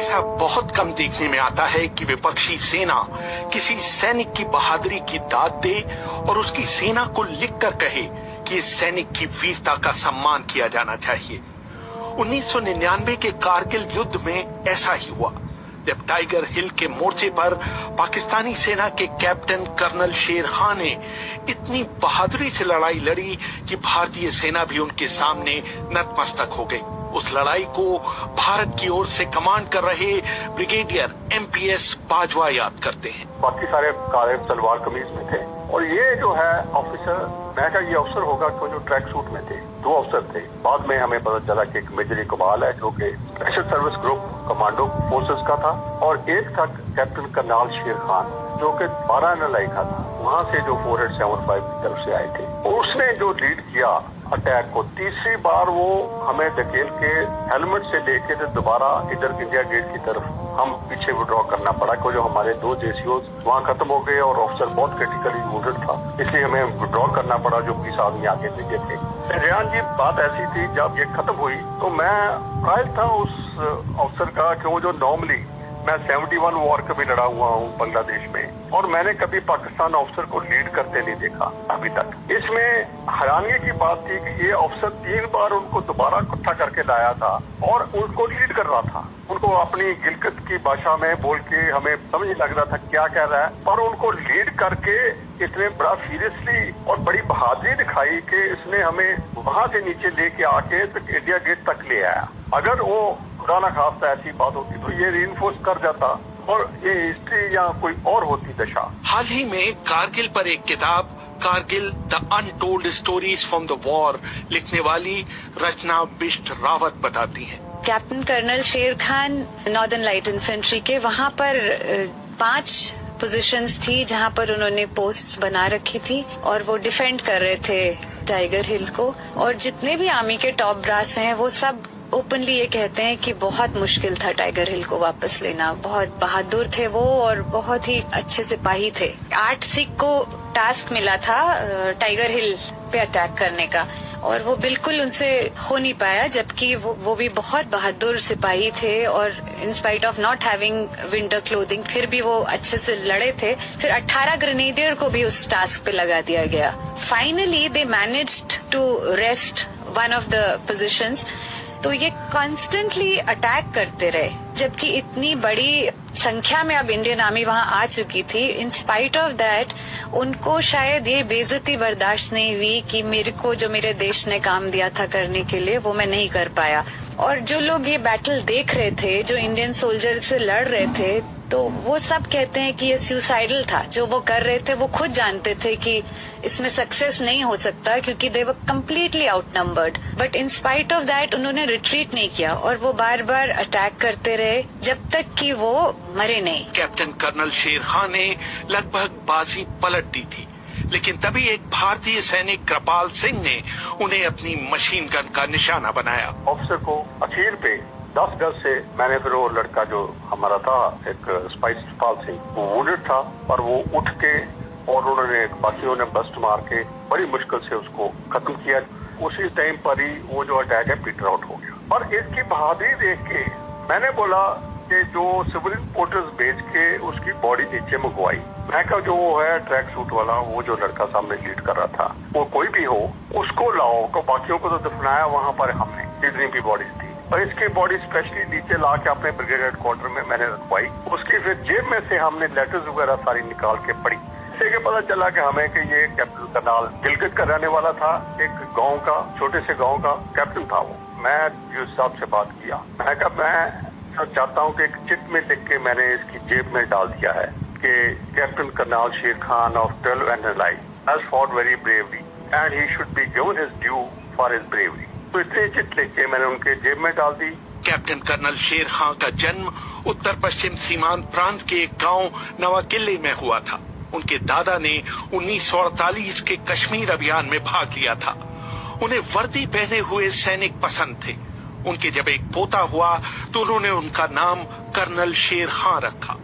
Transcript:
ऐसा बहुत कम देखने में आता है कि विपक्षी सेना किसी सैनिक की बहादुरी की दाद दे और उसकी सेना को लिखकर कहे कि इस सैनिक की वीरता का सम्मान किया जाना चाहिए। 1999 के कारगिल युद्ध में ऐसा ही हुआ जब टाइगर हिल के मोर्चे पर पाकिस्तानी सेना के कैप्टन कर्नल शेर खान ने इतनी बहादुरी से लड़ाई लड़ी कि भारतीय सेना भी उनके सामने नतमस्तक हो गई। उस लड़ाई को भारत की ओर से कमांड कर रहे ब्रिगेडियर MPS बाजवा याद करते हैं। बाकी सारे काले सलवार कमीज में थे और ये जो है ऑफिसर, मैं कहा ये अफसर होगा क्यों, जो ट्रैक सूट में थे। 2 अफसर थे। बाद में हमें पता चला कि एक मेजर इकबाल है जो कि special service group commando forces का था, और एक था कैप्टन करनाल शेर खान जो कि 12 NLI का था, वहाँ से जो 4875 की तरफ से आए थे। और उसने जो लीड किया अटैक को, तीसरी बार वो हमें धकेल के हेलमेट से लेके तो दोबारा इधर इंडिया गेट की तरफ हम पीछे विड्रॉ करना पड़ा, क्योंकि जो हमारे 2 JCOs वहाँ खत्म हो गए और ऑफिसर बहुत क्रिटिकली वुंडेड था, इसलिए हमें विड्रॉ करना पड़ा। जो 20 आदमी आगे भेजे थे। रेहान जी, बात ऐसी थी जब ये खत्म हुई तो मैं ट्रायल था उस अफसर का कि वो जो नॉर्मली मैं 71 वॉर कभी लड़ा हुआ हूँ बांग्लादेश में, और मैंने कभी पाकिस्तान ऑफिसर को लीड करते नहीं देखा अभी तक। इसमें हैरानी की बात थी कि ये ऑफिसर 3 बार उनको दोबारा इकट्ठा करके लाया था और उनको लीड कर रहा था। उनको अपनी गिलगित की भाषा में बोल के हमें समझ नहीं लग रहा था क्या कह रहा है, पर उनको लीड करके इसने बड़ा सीरियसली और बड़ी बहादुरी दिखाई कि इसने हमें वहां से नीचे लेके आके तो इंडिया गेट तक ले आया। अगर वो खुदा ना खास्ता ऐसी बात होती तो ये रीइंफोर्स कर जाता और ये हिस्ट्री या कोई और होती दशा। हाल ही में कारगिल पर एक किताब Kargil the untold stories from the war लिखने वाली रचना बिष्ट रावत बताती हैं। कैप्टन कर्नल शेर खान नॉर्दर्न लाइट इन्फेंट्री के वहाँ पर 5 पोजीशंस थी जहाँ पर उन्होंने पोस्ट्स बना रखी थी और वो डिफेंड कर रहे थे टाइगर हिल को। और जितने भी आर्मी के टॉप ब्रास हैं वो सब ओपनली ये कहते हैं कि बहुत मुश्किल था टाइगर हिल को वापस लेना। बहुत बहादुर थे वो और बहुत ही अच्छे सिपाही थे। 8 सिख को टास्क मिला था टाइगर हिल पे अटैक करने का और वो बिल्कुल उनसे हो नहीं पाया, जबकि वो भी बहुत बहादुर सिपाही थे और इन spite of not having winter clothing फिर भी वो अच्छे से लड़े थे। फिर 18 ग्रेनेडियर को भी उस टास्क पे लगा दिया गया। Finally they managed to rest one of the positions. तो ये कॉन्स्टेंटली अटैक करते रहे, जबकि इतनी बड़ी संख्या में अब इंडियन आर्मी वहां आ चुकी थी। इन स्पाइट ऑफ दैट उनको शायद ये बेइज्जती बर्दाश्त नहीं हुई कि मेरे को जो मेरे देश ने काम दिया था करने के लिए वो मैं नहीं कर पाया। और जो लोग ये बैटल देख रहे थे, जो इंडियन सोल्जर से लड़ रहे थे, तो वो सब कहते हैं कि ये सुसाइडल था। जो वो कर रहे थे वो खुद जानते थे कि इसमें सक्सेस नहीं हो सकता क्योंकि they were completely outnumbered. But in spite of that उन्होंने रिट्रीट नहीं किया और वो बार बार अटैक करते रहे जब तक कि वो मरे नहीं। कैप्टन कर्नल शेर खान ने लगभग बाजी पलट दी थी, लेकिन तभी एक भारतीय सैनिक कृपाल सिंह ने उन्हें अपनी मशीन गन का निशाना बनाया। ऑफिसर को अखीर पे 10 गज से मैंने फिर वो लड़का जो हमारा था एक स्पाइस कृपाल सिंह, वो वुंडेड था और वो उठ के और उन्होंने बाकियों ने बस्ट मार के बड़ी मुश्किल से उसको खत्म किया। उसी टाइम पर ही वो जो अटैक है पीटर आउट हो गया। और इसकी बहादुरी देख के मैंने बोला कि जो सिविलियन पोर्टर्स भेज के उसकी बॉडी नीचे मंगवाई। मैं कहा जो वो है ट्रैक सूट वाला, वो जो लड़का सामने लीड कर रहा था, वो कोई भी हो उसको लाओ। को बाकियों को तो दफनाया वहाँ पर हमने, जितनी भी बॉडीज थी, और इसकी बॉडी स्पेशली नीचे ला के अपने ब्रिगेड हेडक्वार्टर में मैंने रखवाई। उसकी फिर जेब में से हमने लेटर्स वगैरह सारी निकाल के पढ़ी। इससे पता चला कि हमें कि ये कैप्टन करनाल गिलगित का रहने वाला था, एक गांव का, छोटे से गांव का कैप्टन था वो। मैं यूसुफ साहब से बात किया, मैं कहा मैं चाहता हूँ कि एक चिट में लिख के मैंने इसकी जेब में डाल दिया है कि कैप्टन करनाल शेर Khan of 12 NLI has fought very bravely and he should be given his due for his bravery। तो इतनी चिट लिख के मैंने उनके जेब में डाल दी। कैप्टन कर्नल शेर खान का जन्म उत्तर पश्चिम सीमांत प्रांत के एक गांव नवाकिले में हुआ था। उनके दादा ने 1948 के कश्मीर अभियान में भाग लिया था। उन्हें वर्दी पहने हुए सैनिक पसंद थे। उनके जब एक पोता हुआ तो उन्होंने उनका नाम कर्नल शेर खान रखा।